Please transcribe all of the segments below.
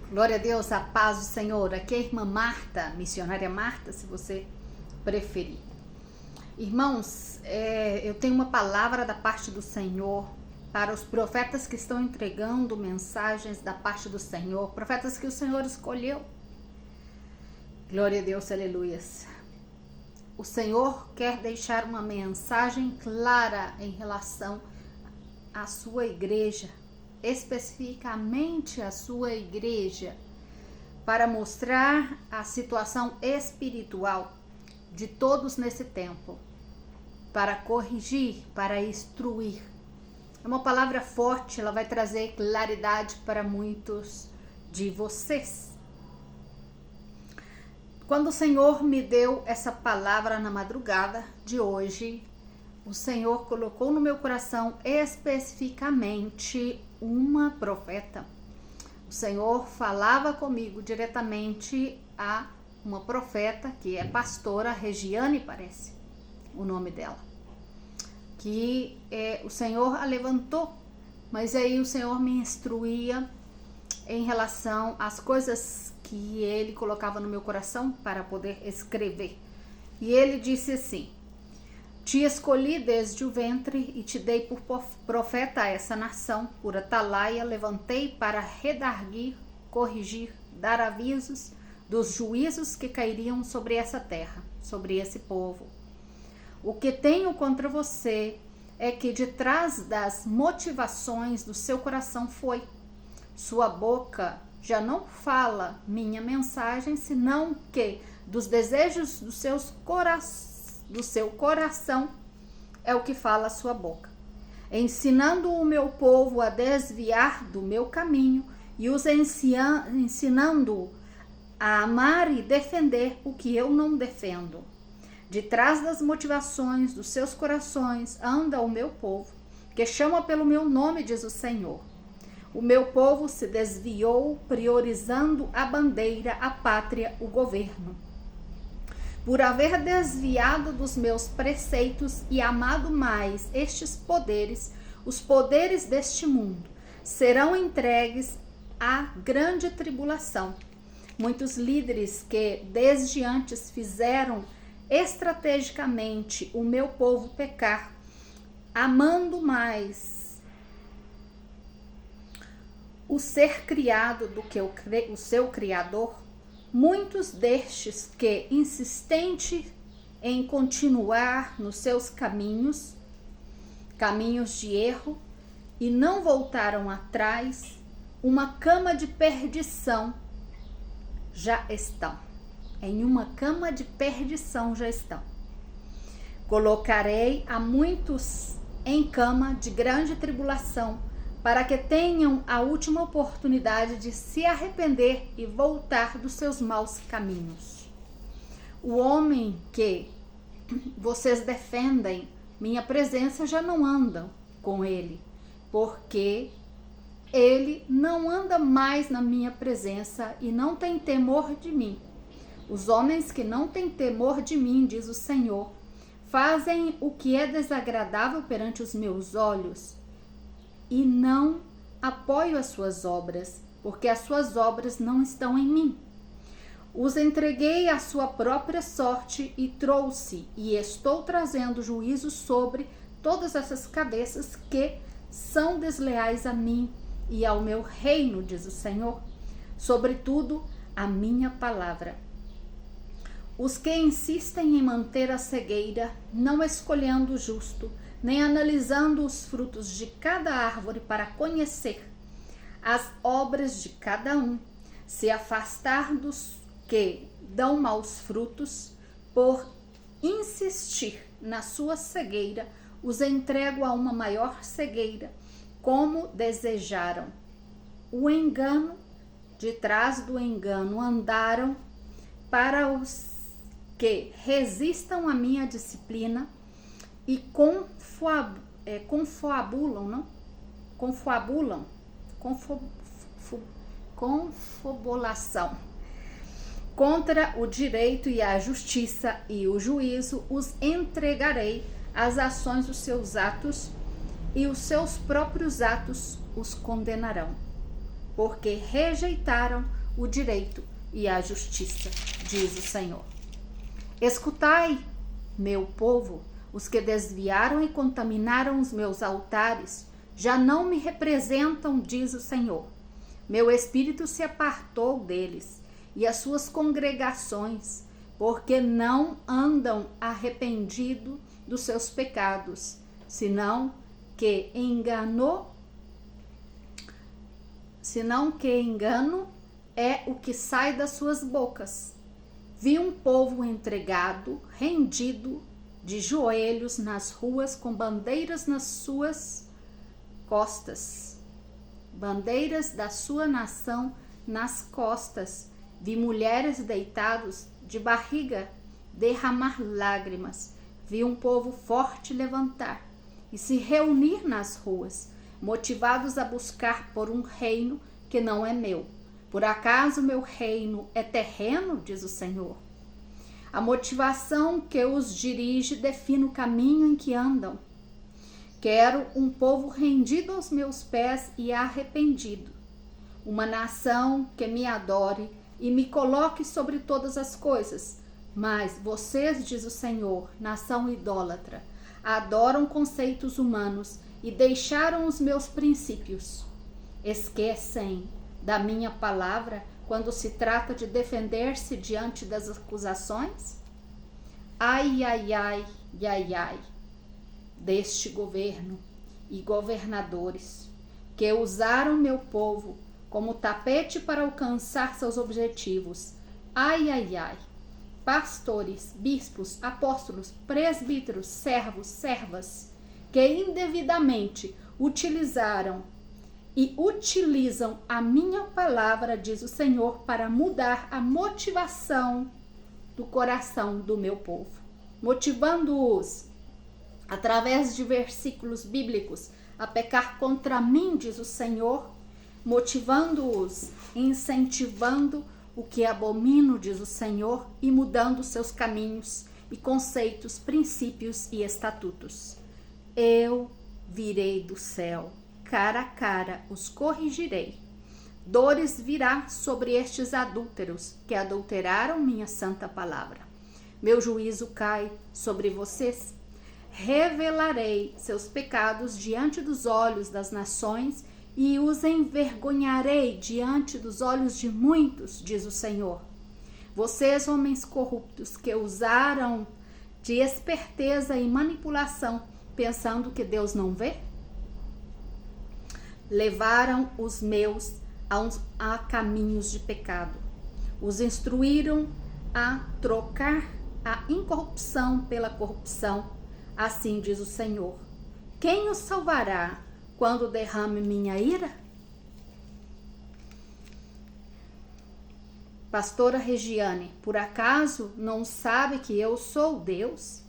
Glória a Deus, a paz do Senhor. Aqui é a irmã Marta, missionária Marta, se você preferir. Irmãos, eu tenho uma palavra da parte do Senhor para os profetas que estão entregando mensagens da parte do Senhor, profetas que o Senhor escolheu. Glória a Deus, aleluias. O Senhor quer deixar uma mensagem clara em relação à sua igreja, especificamente a sua igreja, para mostrar a situação espiritual de todos nesse tempo, para corrigir, para instruir. É uma palavra forte, ela vai trazer claridade para muitos de vocês. Quando o Senhor me deu essa palavra na madrugada de hoje, o Senhor colocou no meu coração especificamente uma profeta. O Senhor falava comigo diretamente a uma profeta que é pastora Regiane, parece o nome dela, que o Senhor a levantou, mas aí o Senhor me instruía em relação às coisas que ele colocava no meu coração para poder escrever. E ele disse assim: te escolhi desde o ventre e te dei por profeta a essa nação, por atalaia levantei para redarguir, corrigir, dar avisos dos juízos que cairiam sobre essa terra, sobre esse povo. O que tenho contra você é que de trás das motivações do seu coração foi. Sua boca já não fala minha mensagem, senão que dos desejos do seu coração é o que fala a sua boca, ensinando o meu povo a desviar do meu caminho e os ensinando a amar e defender o que eu não defendo. De trás das motivações dos seus corações anda o meu povo, que chama pelo meu nome, diz o Senhor. O meu povo se desviou, priorizando a bandeira, a pátria, o governo. Por haver desviado dos meus preceitos e amado mais estes poderes, os poderes deste mundo serão entregues à grande tribulação. Muitos líderes que desde antes fizeram estrategicamente o meu povo pecar, amando mais o ser criado do que o seu Criador, muitos destes que, insistente em continuar nos seus caminhos de erro, e não voltaram atrás, uma cama de perdição já estão. Em uma cama de perdição já estão. Colocarei a muitos em cama de grande tribulação, para que tenham a última oportunidade de se arrepender e voltar dos seus maus caminhos. O homem que vocês defendem minha presença já não andam com ele, porque ele não anda mais na minha presença e não tem temor de mim. Os homens que não têm temor de mim, diz o Senhor, fazem o que é desagradável perante os meus olhos, e não apoio as suas obras, porque as suas obras não estão em mim. Os entreguei à sua própria sorte e trouxe e estou trazendo juízo sobre todas essas cabeças que são desleais a mim e ao meu reino, diz o Senhor, sobretudo a minha palavra. Os que insistem em manter a cegueira, não escolhendo o justo, nem analisando os frutos de cada árvore para conhecer as obras de cada um, se afastar dos que dão maus frutos, por insistir na sua cegueira, os entrego a uma maior cegueira, como desejaram. O engano, de trás do engano andaram, para os que resistam à minha disciplina e confabulação contra o direito e a justiça e o juízo, os entregarei às ações dos seus atos, e os seus próprios atos os condenarão, porque rejeitaram o direito e a justiça, diz o Senhor. Escutai, meu povo, os que desviaram e contaminaram os meus altares, já não me representam, diz o Senhor. Meu espírito se apartou deles e as suas congregações, porque não andam arrependidos dos seus pecados, senão que engano é o que sai das suas bocas. Vi um povo entregado, rendido, de joelhos nas ruas, com bandeiras nas suas costas, bandeiras da sua nação nas costas. Vi mulheres deitados de barriga derramar lágrimas. Vi um povo forte levantar e se reunir nas ruas, motivados a buscar por um reino que não é meu. Por acaso meu reino é terreno, diz o Senhor? A motivação que os dirige define o caminho em que andam. Quero um povo rendido aos meus pés e arrependido, uma nação que me adore e me coloque sobre todas as coisas. Mas vocês, diz o Senhor, nação idólatra, adoram conceitos humanos e deixaram os meus princípios. Esquecem da minha palavra quando se trata de defender-se diante das acusações? Ai, ai, ai, ai, ai, deste governo e governadores que usaram meu povo como tapete para alcançar seus objetivos. Ai, ai, ai, pastores, bispos, apóstolos, presbíteros, servos, servas, que indevidamente utilizaram e utilizam a minha palavra, diz o Senhor, para mudar a motivação do coração do meu povo, motivando-os, através de versículos bíblicos, a pecar contra mim, diz o Senhor, motivando-os, incentivando o que abomino, diz o Senhor, e mudando seus caminhos e conceitos, princípios e estatutos. Eu virei do céu, cara a cara os corrigirei. Dores virá sobre estes adúlteros que adulteraram minha santa palavra. Meu juízo cai sobre vocês. Revelarei seus pecados diante dos olhos das nações e os envergonharei diante dos olhos de muitos, diz o Senhor. Vocês, homens corruptos, que usaram de esperteza e manipulação, pensando que Deus não vê? Levaram os meus a caminhos de pecado. Os instruíram a trocar a incorrupção pela corrupção. Assim diz o Senhor. Quem os salvará quando derrame minha ira? Pastora Regiane, por acaso não sabe que eu sou Deus?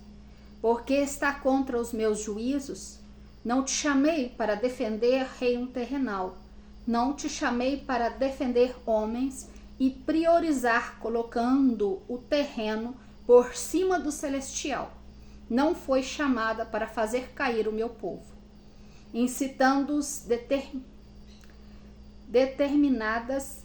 Porque está contra os meus juízos? Não te chamei para defender reino terrenal. Não te chamei para defender homens e priorizar colocando o terreno por cima do celestial. Não foi chamada para fazer cair o meu povo, incitando-os determinadas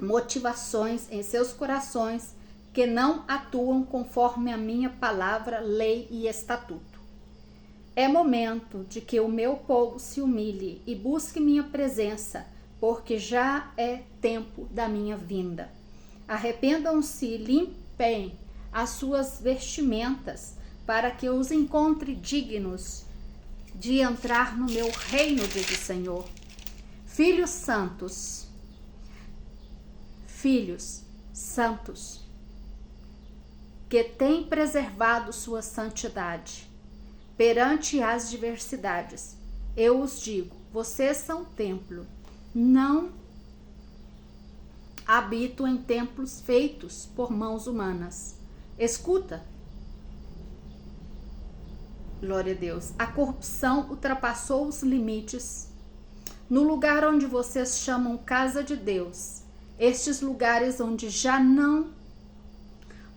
motivações em seus corações que não atuam conforme a minha palavra, lei e estatuto. É momento de que o meu povo se humilhe e busque minha presença, porque já é tempo da minha vinda. Arrependam-se e limpem as suas vestimentas, para que os encontre dignos de entrar no meu reino, diz o Senhor. Filhos santos, que têm preservado sua santidade perante as diversidades, eu os digo, vocês são templo, não habito em templos feitos por mãos humanas. Escuta, glória a Deus, a corrupção ultrapassou os limites no lugar onde vocês chamam casa de Deus, estes lugares onde já não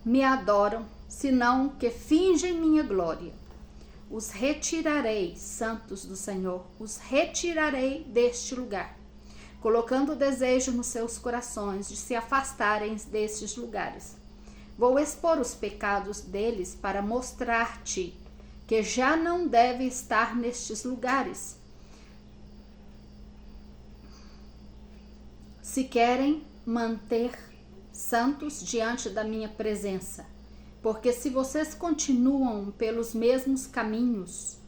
me adoram, senão que fingem minha glória. Os retirarei, santos do Senhor, os retirarei deste lugar. colocando o desejo nos seus corações de se afastarem destes lugares. Vou expor os pecados deles para mostrar-te que já não deve estar nestes lugares. Se querem manter santos diante da minha presença, porque se vocês continuam pelos mesmos caminhos,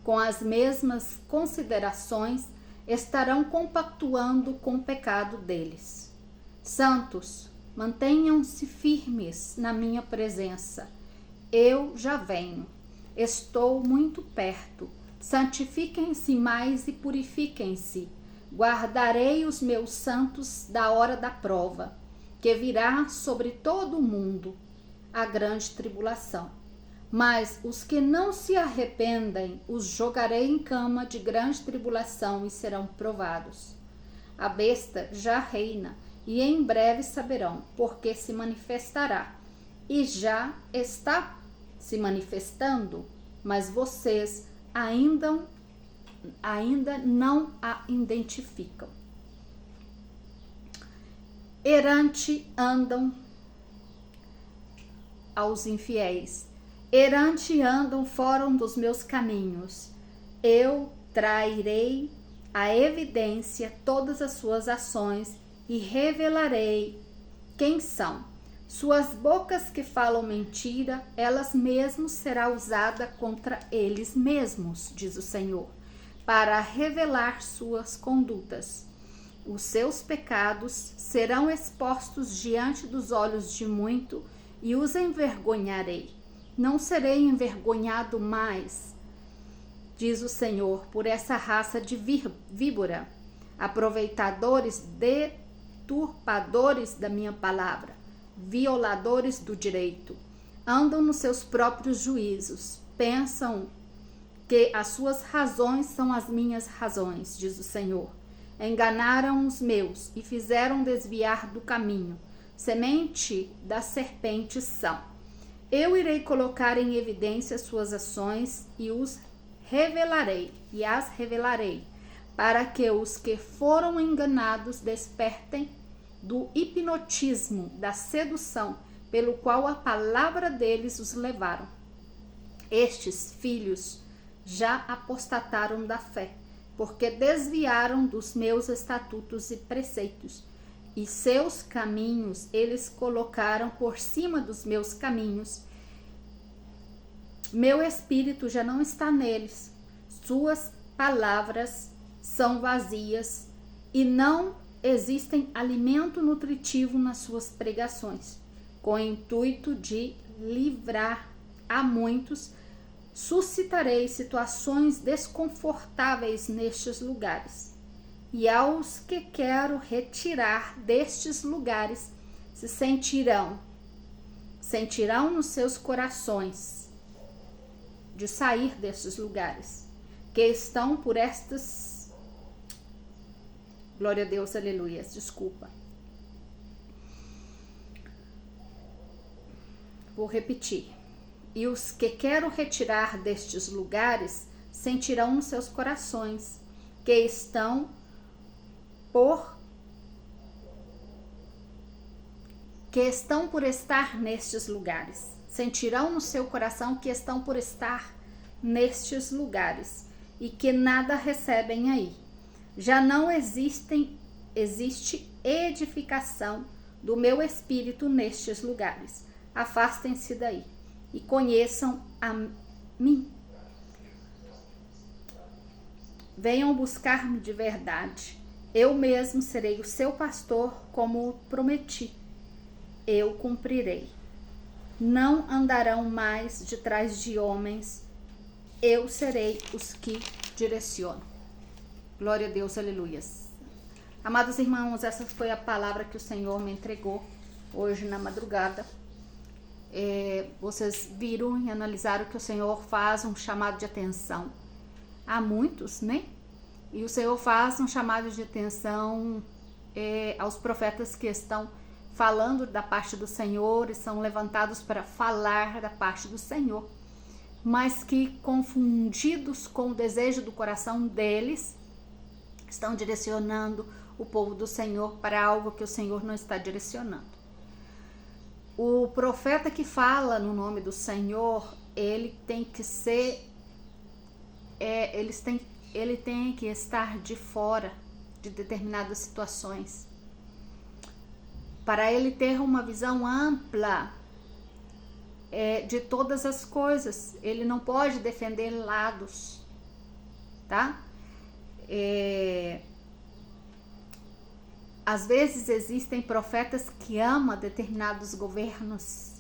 com as mesmas considerações, estarão compactuando com o pecado deles. Santos, mantenham-se firmes na minha presença. Eu já venho. Estou muito perto. Santifiquem-se mais e purifiquem-se. Guardarei os meus santos da hora da prova, que virá sobre todo o mundo, a grande tribulação. Mas os que não se arrependem, os jogarei em cama de grande tribulação e serão provados. A besta já reina, e em breve saberão, porque se manifestará. E já está se manifestando, mas vocês ainda não a identificam. Errante andam aos infiéis. Errante andam fora dos meus caminhos. Eu trairei à evidência todas as suas ações e revelarei quem são. Suas bocas que falam mentira, elas mesmas será usada contra eles mesmos, diz o Senhor, para revelar suas condutas. Os seus pecados serão expostos diante dos olhos de muito e os envergonharei. Não serei envergonhado mais, diz o Senhor, por essa raça de víbora, aproveitadores, deturpadores da minha palavra, violadores do direito, andam nos seus próprios juízos, pensam que as suas razões são as minhas razões, diz o Senhor. Enganaram os meus e fizeram desviar do caminho, semente das serpentes são. Eu irei colocar em evidência suas ações e as revelarei, para que os que foram enganados despertem do hipnotismo, da sedução, pelo qual a palavra deles os levaram. Estes filhos já apostataram da fé, porque desviaram dos meus estatutos e preceitos, e seus caminhos eles colocaram por cima dos meus caminhos. Meu espírito já não está neles, suas palavras são vazias e não existem alimento nutritivo nas suas pregações. Com o intuito de livrar a muitos, suscitarei situações desconfortáveis nestes lugares. E aos que quero retirar destes lugares, se sentirão nos seus corações de sair destes lugares, que estão por estas... Glória a Deus, aleluia, desculpa. Vou repetir. E os que quero retirar destes lugares sentirão nos seus corações, que estão por estar nestes lugares. Sentirão no seu coração que estão por estar nestes lugares e que nada recebem aí. Já não existe edificação do meu espírito nestes lugares. Afastem-se daí e conheçam a mim. Venham buscar-me de verdade. Eu mesmo serei o seu pastor, como prometi. Eu cumprirei. Não andarão mais de trás de homens. Eu serei os que direcionam. Glória a Deus, aleluias. Amados irmãos, essa foi a palavra que o Senhor me entregou hoje na madrugada. Vocês viram e analisaram que o Senhor faz um chamado de atenção a muitos, né? E o Senhor faz um chamado de atenção aos profetas que estão falando da parte do Senhor e são levantados para falar da parte do Senhor, mas que, confundidos com o desejo do coração deles, estão direcionando o povo do Senhor para algo que o Senhor não está direcionando. O profeta que fala no nome do Senhor, ele tem que ser, ele tem que estar de fora de determinadas situações, para ele ter uma visão ampla de todas as coisas. Ele não pode defender lados, tá? Às vezes existem profetas que amam determinados governos,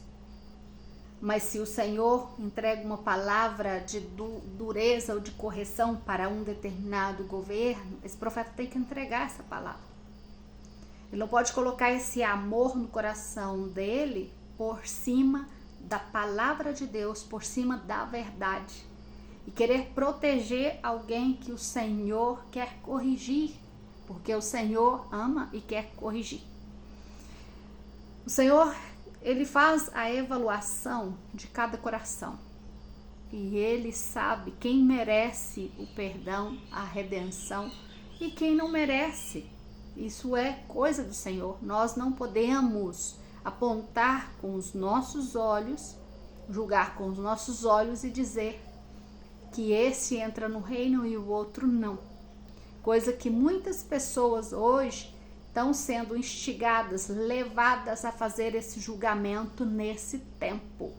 mas se o Senhor entrega uma palavra de dureza ou de correção para um determinado governo, esse profeta tem que entregar essa palavra. Ele não pode colocar esse amor no coração dele por cima da palavra de Deus, por cima da verdade, e querer proteger alguém que o Senhor quer corrigir, porque o Senhor ama e quer corrigir. O Senhor, ele faz a avaliação de cada coração e ele sabe quem merece o perdão, a redenção e quem não merece. Isso é coisa do Senhor. Nós não podemos apontar com os nossos olhos, julgar com os nossos olhos e dizer que esse entra no reino e o outro não. Coisa que muitas pessoas hoje estão sendo instigadas, levadas a fazer esse julgamento nesse tempo,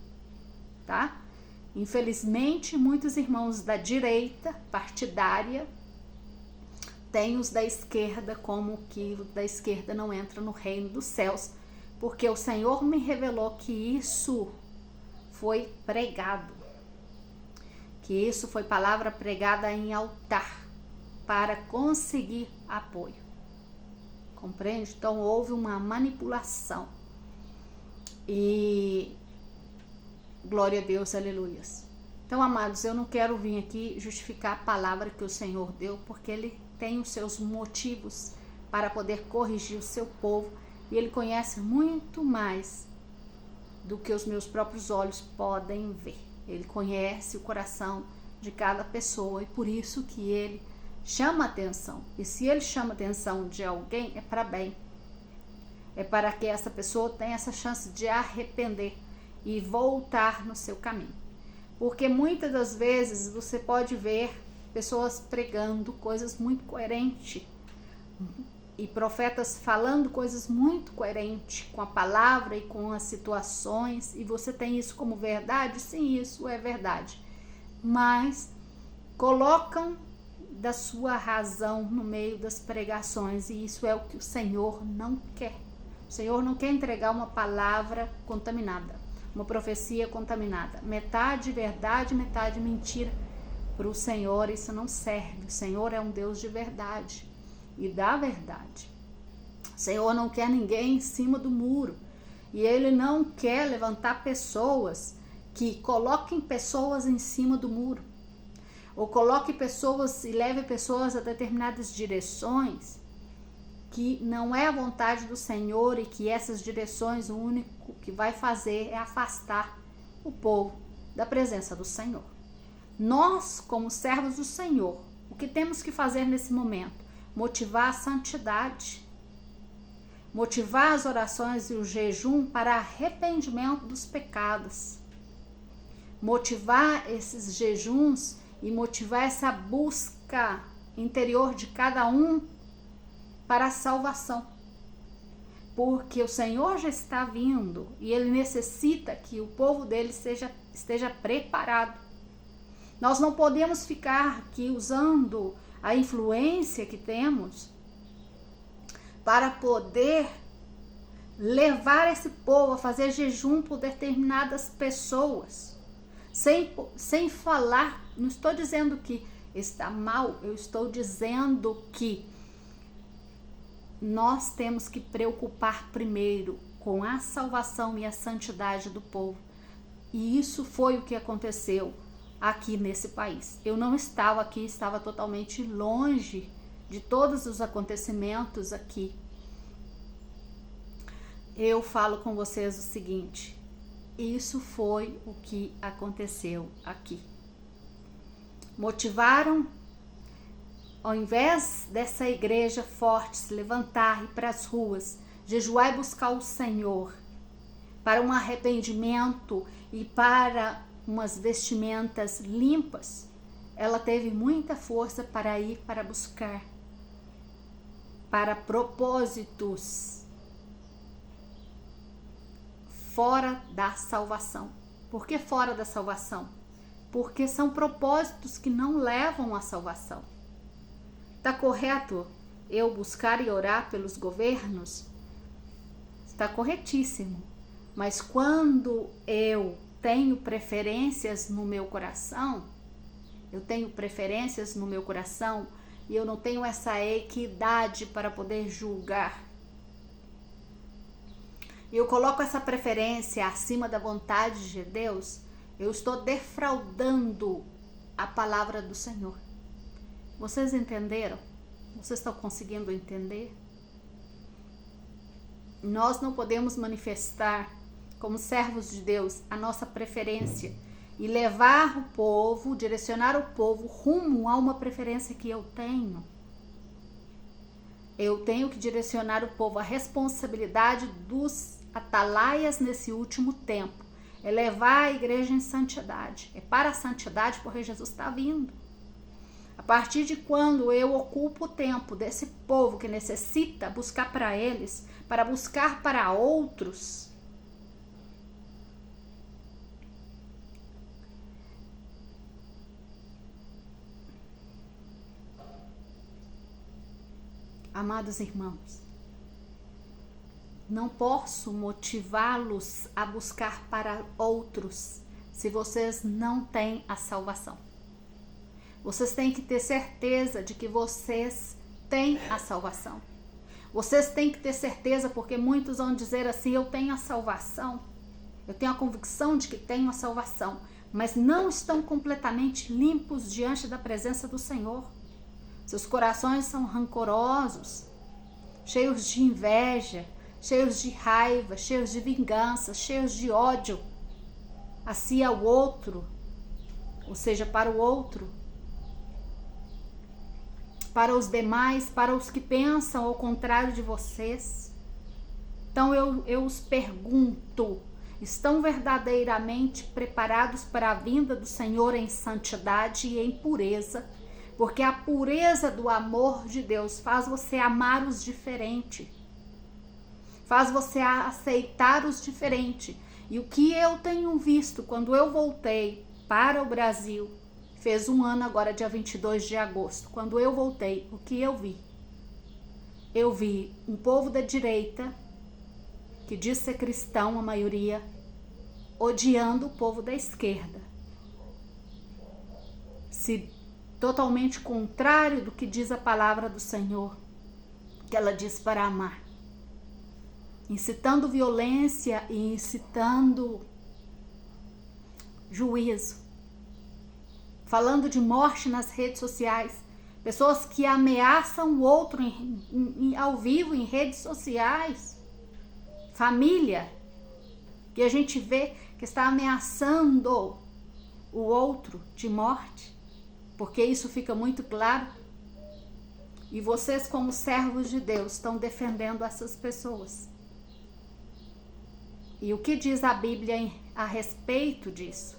tá? Infelizmente, muitos irmãos da direita partidária têm os da esquerda como que o da esquerda não entra no reino dos céus, porque o Senhor me revelou que isso foi pregado, que isso foi palavra pregada em altar para conseguir apoio. Compreende? Então houve uma manipulação. E glória a Deus, aleluias. Então, amados, eu não quero vir aqui justificar a palavra que o Senhor deu, porque Ele tem os seus motivos para poder corrigir o seu povo, e Ele conhece muito mais do que os meus próprios olhos podem ver. Ele conhece o coração de cada pessoa, e por isso que Ele chama atenção. E se Ele chama atenção de alguém, é para bem. É para que essa pessoa tenha essa chance de arrepender e voltar no seu caminho. Porque muitas das vezes você pode ver pessoas pregando coisas muito coerentes e profetas falando coisas muito coerentes com a palavra e com as situações, e você tem isso como verdade? Sim, isso é verdade. Mas colocam da sua razão no meio das pregações, e isso é o que o Senhor não quer. O Senhor não quer entregar uma palavra contaminada, uma profecia contaminada, metade verdade, metade mentira. Para o Senhor isso não serve. O Senhor é um Deus de verdade e da verdade. O Senhor não quer ninguém em cima do muro, e Ele não quer levantar pessoas que coloquem pessoas em cima do muro, ou coloque pessoas e leve pessoas a determinadas direções que não é a vontade do Senhor, e que essas direções o único que vai fazer é afastar o povo da presença do Senhor. Nós, como servos do Senhor, o que temos que fazer nesse momento? Motivar a santidade, motivar as orações e o jejum para arrependimento dos pecados, motivar esses jejuns e motivar essa busca interior de cada um para a salvação. Porque o Senhor já está vindo e Ele necessita que o povo dele esteja preparado. Nós não podemos ficar aqui usando a influência que temos para poder levar esse povo a fazer jejum por determinadas pessoas, sem falar. Não estou dizendo que está mal, eu estou dizendo que nós temos que preocupar primeiro com a salvação e a santidade do povo. E isso foi o que aconteceu aqui nesse país. Eu não estava aqui, estava totalmente longe de todos os acontecimentos aqui. Eu falo com vocês o seguinte: isso foi o que aconteceu aqui. Motivaram ao invés dessa igreja forte se levantar e ir para as ruas, jejuar e buscar o Senhor, para um arrependimento e para umas vestimentas limpas, ela teve muita força para ir para buscar, para propósitos fora da salvação. Por que fora da salvação? Porque são propósitos que não levam à salvação. Está correto eu buscar e orar pelos governos? Está corretíssimo. Mas quando eu tenho preferências no meu coração, e eu não tenho essa equidade para poder julgar, e eu coloco essa preferência acima da vontade de Deus, eu estou defraudando a palavra do Senhor. Vocês entenderam? Vocês estão conseguindo entender? Nós não podemos manifestar, como servos de Deus, a nossa preferência e levar o povo, direcionar o povo rumo a uma preferência que eu tenho. Eu tenho que direcionar o povo. A responsabilidade dos atalaias nesse último tempo é levar a igreja em santidade. É para a santidade, porque Jesus está vindo. A partir de quando eu ocupo o tempo desse povo que necessita buscar para eles, para buscar para outros, amados irmãos, não posso motivá-los a buscar para outros se vocês não têm a salvação. Vocês têm que ter certeza de que vocês têm a salvação. Vocês têm que ter certeza, porque muitos vão dizer assim: eu tenho a salvação, eu tenho a convicção de que tenho a salvação, mas não estão completamente limpos diante da presença do Senhor. Seus corações são rancorosos, cheios de inveja, cheios de raiva, cheios de vingança, cheios de ódio a si, ao outro, ou seja, para o outro, para os demais, para os que pensam ao contrário de vocês. Então eu os pergunto: estão verdadeiramente preparados para a vinda do Senhor em santidade e em pureza? Porque a pureza do amor de Deus faz você amar os diferentes, faz você aceitar os diferentes. E o que eu tenho visto quando eu voltei para o Brasil, fez um ano agora, dia 22 de agosto, quando eu voltei, o que eu vi? Eu vi um povo da direita, que diz ser cristão, a maioria, odiando o povo da esquerda. Totalmente contrário do que diz a palavra do Senhor, que ela diz para amar. Incitando violência e incitando juízo. Falando de morte nas redes sociais. Pessoas que ameaçam o outro ao vivo em redes sociais. Família que a gente vê que está ameaçando o outro de morte. Porque isso fica muito claro. E vocês, como servos de Deus, estão defendendo essas pessoas. E o que diz a Bíblia a respeito disso?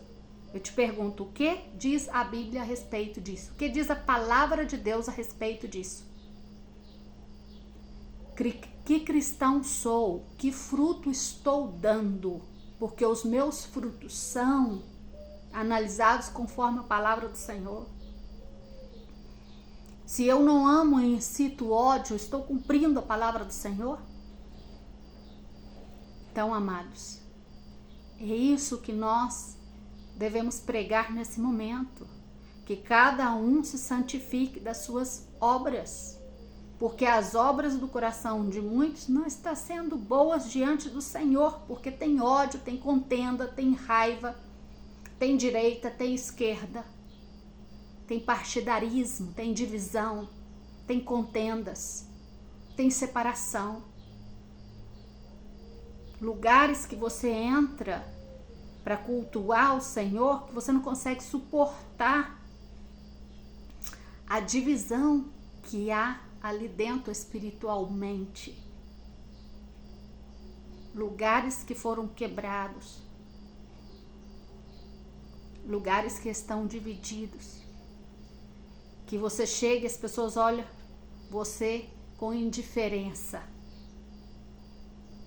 Eu te pergunto, o que diz a Bíblia a respeito disso? O que diz a palavra de Deus a respeito disso? Que cristão sou? Que fruto estou dando? Porque os meus frutos são analisados conforme a palavra do Senhor. Se eu não amo e incito ódio, estou cumprindo a palavra do Senhor? Então, amados, é isso que nós devemos pregar nesse momento. Que cada um se santifique das suas obras. Porque as obras do coração de muitos não estão sendo boas diante do Senhor. Porque tem ódio, tem contenda, tem raiva, tem direita, tem esquerda. Tem partidarismo, tem divisão, tem contendas, tem separação. Lugares que você entra para cultuar o Senhor, que você não consegue suportar a divisão que há ali dentro espiritualmente. Lugares que foram quebrados, lugares que estão divididos, que você chega e as pessoas olham você com indiferença,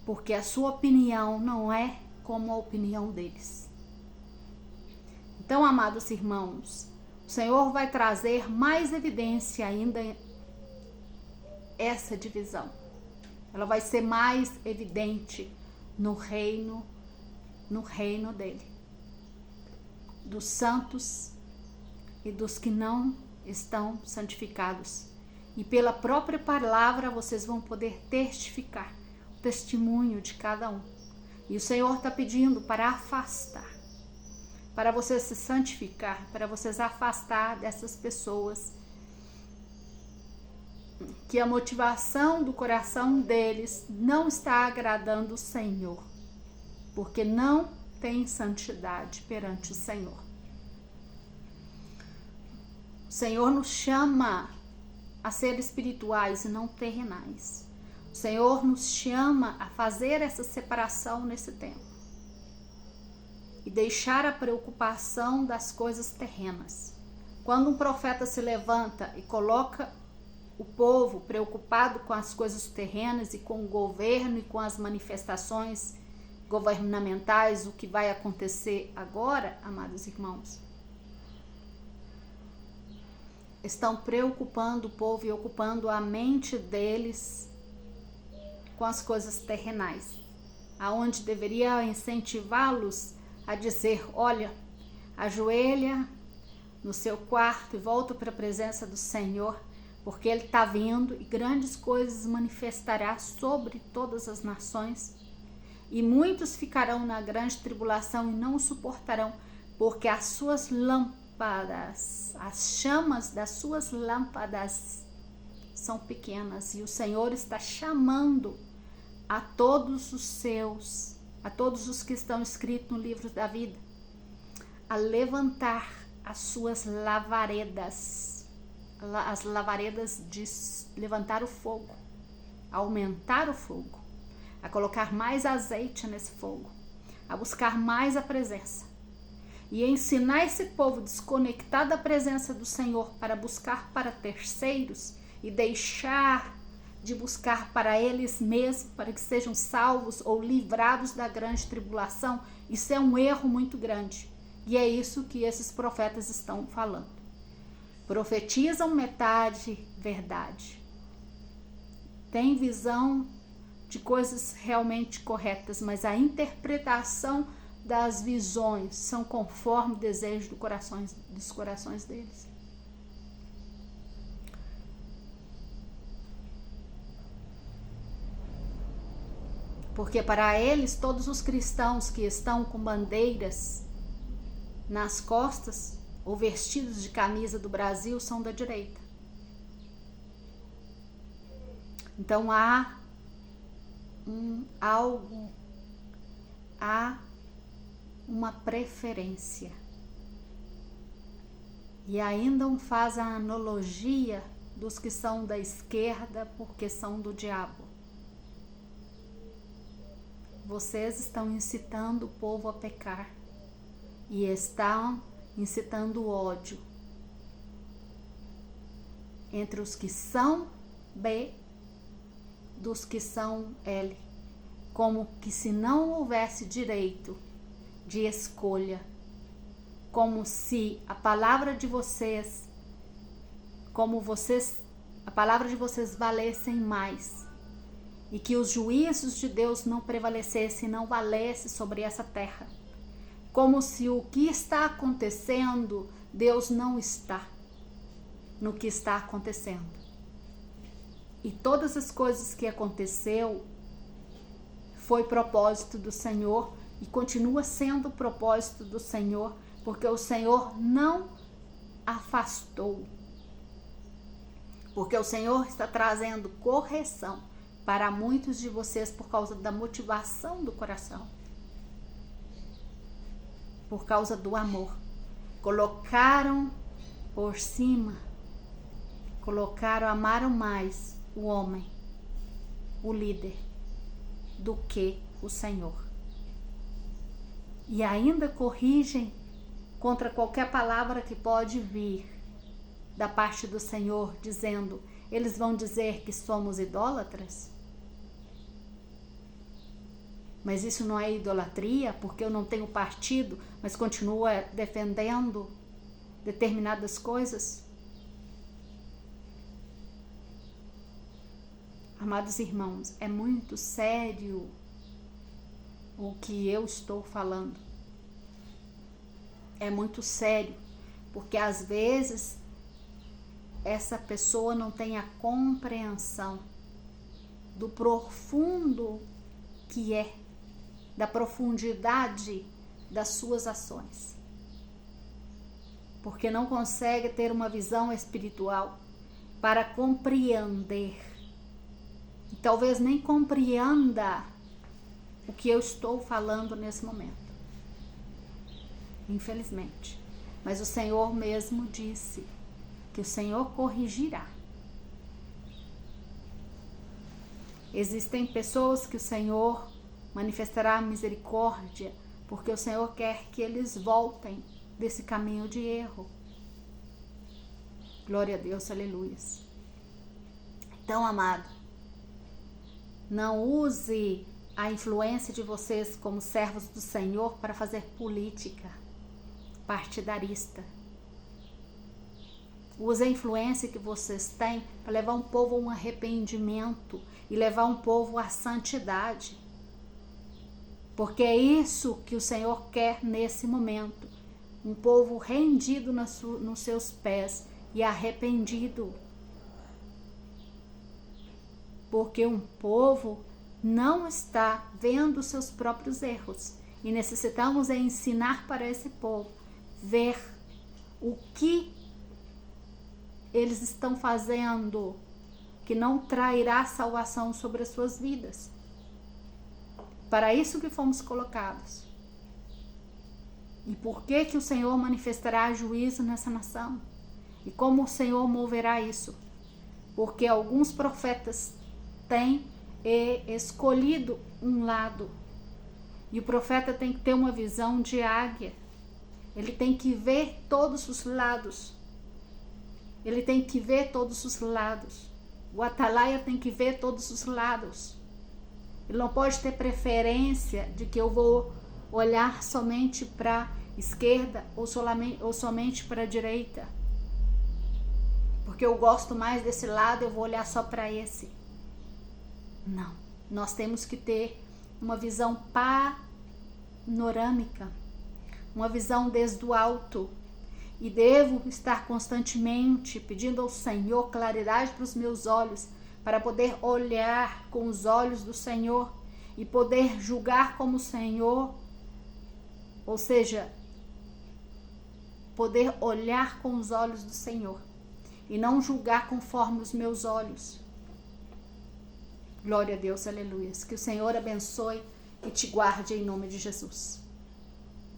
porque a sua opinião não é como a opinião deles. Então, amados irmãos, o Senhor vai trazer mais evidência ainda essa divisão. Ela vai ser mais evidente no reino dele, dos santos e dos que não estão santificados. E pela própria palavra vocês vão poder testificar o testemunho de cada um. E o Senhor está pedindo para afastar, para vocês se santificar, para vocês afastar dessas pessoas que a motivação do coração deles não está agradando o Senhor, porque não tem santidade perante o Senhor. O Senhor nos chama a ser espirituais e não terrenais. O Senhor nos chama a fazer essa separação nesse tempo e deixar a preocupação das coisas terrenas. Quando um profeta se levanta e coloca o povo preocupado com as coisas terrenas e com o governo e com as manifestações governamentais, o que vai acontecer agora, amados irmãos, estão preocupando o povo e ocupando a mente deles com as coisas terrenais, aonde deveria incentivá-los a dizer: olha, ajoelha no seu quarto e volta para a presença do Senhor, porque Ele está vindo e grandes coisas manifestará sobre todas as nações. E muitos ficarão na grande tribulação e não o suportarão, porque as suas lâmpadas, as chamas das suas lâmpadas são pequenas. E o Senhor está chamando a todos os que estão escritos no livro da vida, a levantar as suas lavaredas. As lavaredas de levantar o fogo, aumentar o fogo, a colocar mais azeite nesse fogo, a buscar mais a presença e ensinar esse povo desconectado da presença do Senhor para buscar para terceiros e deixar de buscar para eles mesmos, para que sejam salvos ou livrados da grande tribulação. Isso é um erro muito grande e é isso que esses profetas estão falando. Profetizam metade verdade. Tem visão de coisas realmente corretas, mas a interpretação das visões são conforme o desejo dos corações deles. Porque para eles, todos os cristãos que estão com bandeiras nas costas ou vestidos de camisa do Brasil são da direita. Então há uma preferência. E ainda faz a analogia dos que são da esquerda porque são do diabo. Vocês estão incitando o povo a pecar e estão incitando ódio entre os que são B dos que são L, como que se não houvesse direito de escolha, como se a palavra de vocês, a palavra de vocês valessem mais e que os juízos de Deus não prevalecessem, não valessem sobre essa terra. Como se o que está acontecendo, Deus não está no que está acontecendo. E todas as coisas que aconteceu foi propósito do Senhor e continua sendo propósito do Senhor, porque o Senhor não afastou. Porque o Senhor está trazendo correção para muitos de vocês por causa da motivação do coração. Por causa do amor. Colocaram por cima amaram mais o homem, o líder, do que o Senhor. E ainda corrigem contra qualquer palavra que pode vir da parte do Senhor, dizendo, eles vão dizer que somos idólatras? Mas isso não é idolatria, porque eu não tenho partido, mas continuo defendendo determinadas coisas? Amados irmãos, é muito sério o que eu estou falando. É muito sério, porque às vezes essa pessoa não tem a compreensão do profundo que é, da profundidade das suas ações. Porque não consegue ter uma visão espiritual para compreender. E talvez nem compreenda o que eu estou falando nesse momento. Infelizmente. Mas o Senhor mesmo disse que o Senhor corrigirá. Existem pessoas que o Senhor manifestará misericórdia, porque o Senhor quer que eles voltem desse caminho de erro. Glória a Deus, aleluias. Então, amado, não use a influência de vocês como servos do Senhor para fazer política partidarista. Use a influência que vocês têm para levar um povo a um arrependimento e levar um povo à santidade. Porque é isso que o Senhor quer nesse momento. Um povo rendido nos seus pés e arrependido. Porque um povo não está vendo os seus próprios erros. E necessitamos ensinar para esse povo ver o que eles estão fazendo que não trairá salvação sobre as suas vidas. Para isso que fomos colocados. E por que o Senhor manifestará juízo nessa nação? E como o Senhor moverá isso? Porque alguns profetas têm escolhido um lado. E o profeta tem que ter uma visão de águia. Ele tem que ver todos os lados. Ele tem que ver todos os lados. O atalaia tem que ver todos os lados. Ele não pode ter preferência de que eu vou olhar somente para a esquerda ou somente para a direita. Porque eu gosto mais desse lado, eu vou olhar só para esse. Não. Nós temos que ter uma visão panorâmica. Uma visão desde o alto. E devo estar constantemente pedindo ao Senhor claridade para os meus olhos, para poder olhar com os olhos do Senhor e poder julgar como o Senhor, ou seja, poder olhar com os olhos do Senhor e não julgar conforme os meus olhos. Glória a Deus, aleluia. Que o Senhor abençoe e te guarde em nome de Jesus.